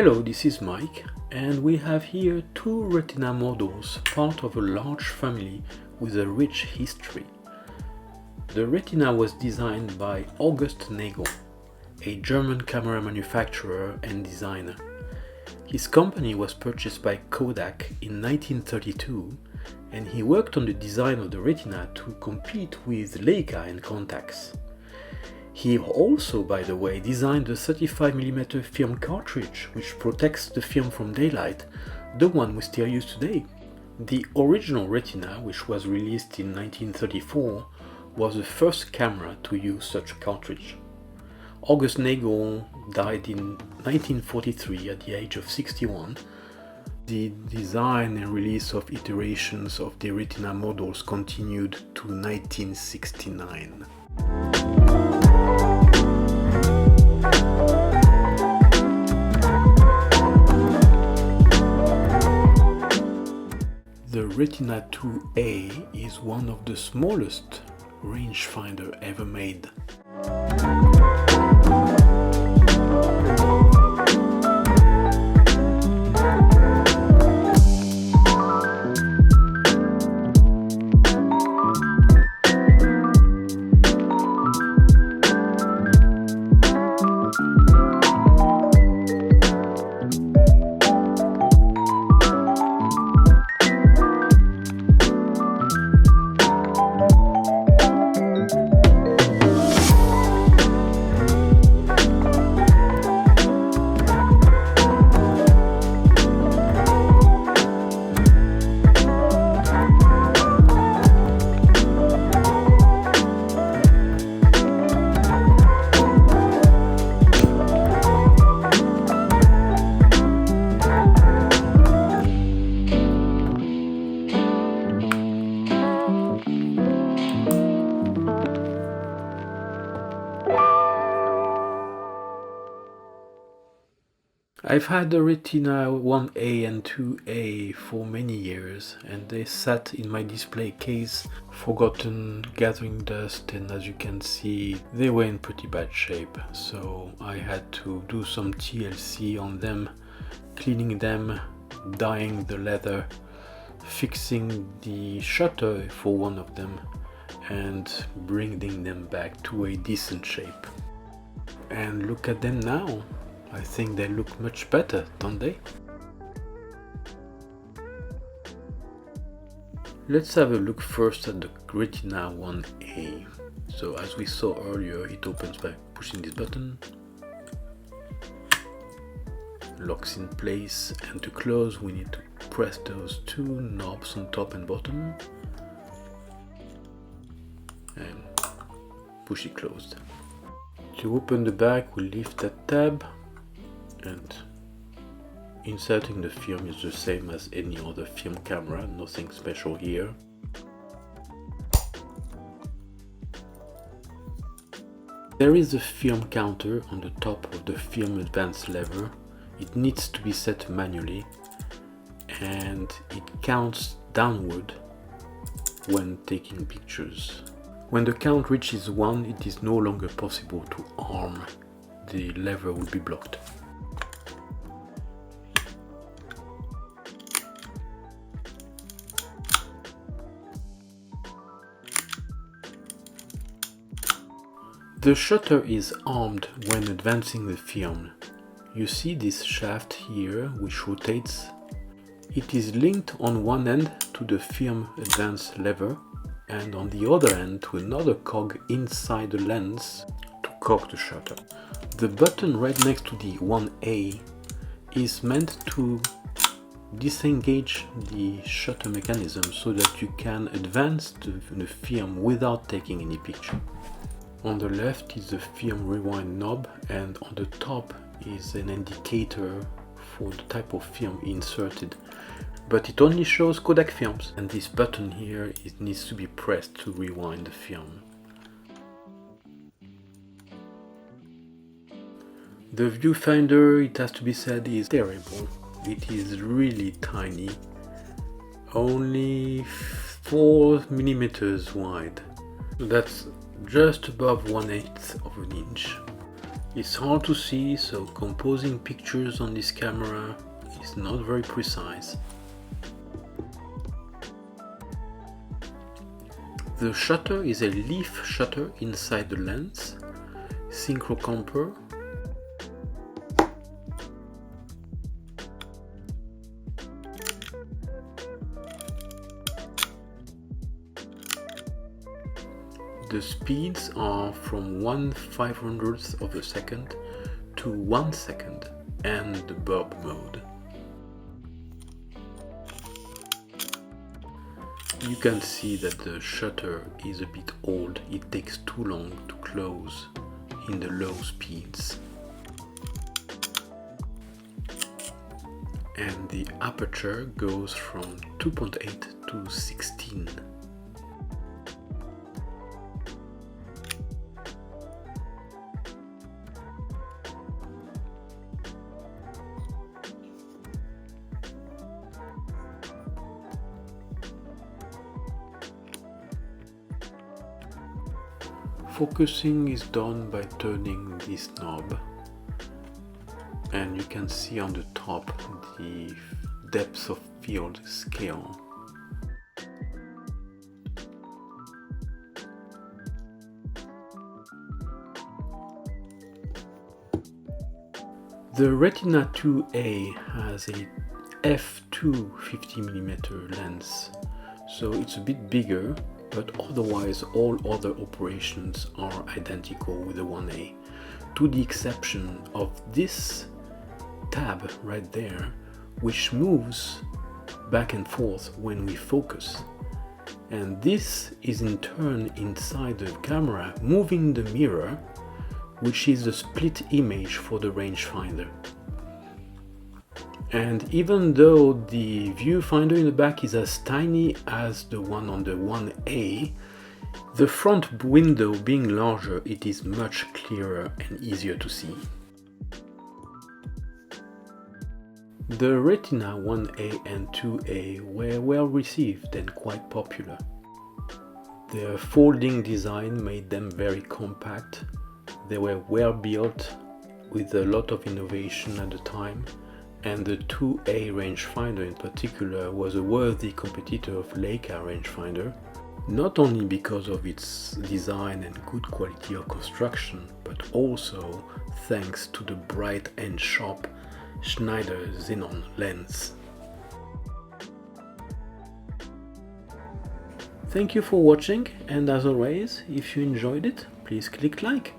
Hello, this is Mike, and we have here two Retina models, part of a large family with a rich history. The Retina was designed by August Nagel, a German camera manufacturer and designer. His company was purchased by Kodak in 1932, and he worked on the design of the Retina to compete with Leica and Contax. He also, by the way, designed the 35mm film cartridge, which protects the film from daylight, the one we still use today. The original Retina, which was released in 1934, was the first camera to use such a cartridge. August Nagel died in 1943 at the age of 61. The design and release of iterations of the Retina models continued to 1969. The Retina IIa is one of the smallest rangefinder ever made. I've had the Retina IIa and IIa for many years, and they sat in my display case, forgotten, gathering dust, and as you can see, they were in pretty bad shape. So I had to do some TLC on them, cleaning them, dyeing the leather, fixing the shutter for one of them, and bringing them back to a decent shape. And look at them now. I think they look much better, don't they? Let's have a look first at the Retina IIa. So as we saw earlier, it opens by pushing this button, locks in place, and to close we need to press those two knobs on top and bottom and push it closed. To open the back, we lift that tab, and inserting the film is the same as any other film camera, nothing special here. There is a film counter on the top of the film advance lever. It needs to be set manually, and it counts downward when taking pictures. When the count reaches 1, it is no longer possible to arm. The lever will be blocked. The shutter is armed when advancing the film. You see this shaft here which rotates. It is linked on one end to the film advance lever and on the other end to another cog inside the lens to cock the shutter. The button right next to the 1A is meant to disengage the shutter mechanism so that you can advance the film without taking any picture. On the left is the film rewind knob, and on the top is an indicator for the type of film inserted. But it only shows Kodak films, and this button here, it needs to be pressed to rewind the film. The viewfinder, it has to be said, is terrible. It is really tiny, only 4mm wide. That's just above 1/8 of an inch. It's hard to see, so composing pictures on this camera is not very precise. The shutter is a leaf shutter inside the lens, synchro-camper, the speeds are from 1/500th of a second to 1 second, and the bulb mode. You can see that the shutter is a bit old, it takes too long to close in the low speeds. And the aperture goes from 2.8 to 16. Focusing is done by turning this knob, and you can see on the top the depth of field scale. The Retina 2A has a f2 50mm lens, so it's a bit bigger, but otherwise all other operations are identical with the 1A, to the exception of this tab right there, which moves back and forth when we focus. And this is in turn inside the camera moving the mirror, which is the split image for the rangefinder. And even though the viewfinder in the back is as tiny as the one on the 1A, the front window being larger, it is much clearer and easier to see. The Retina 1A and 2A were well received and quite popular. Their folding design made them very compact. They were well built with a lot of innovation at the time, and the 2A rangefinder in particular was a worthy competitor of Leica rangefinder, not only because of its design and good quality of construction, but also thanks to the bright and sharp Schneider xenon lens. Thank you for watching, and as always, if you enjoyed it, please click like,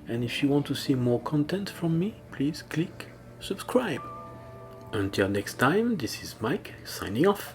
and if you want to see more content from me, please click subscribe. Until next time, this is Mike signing off.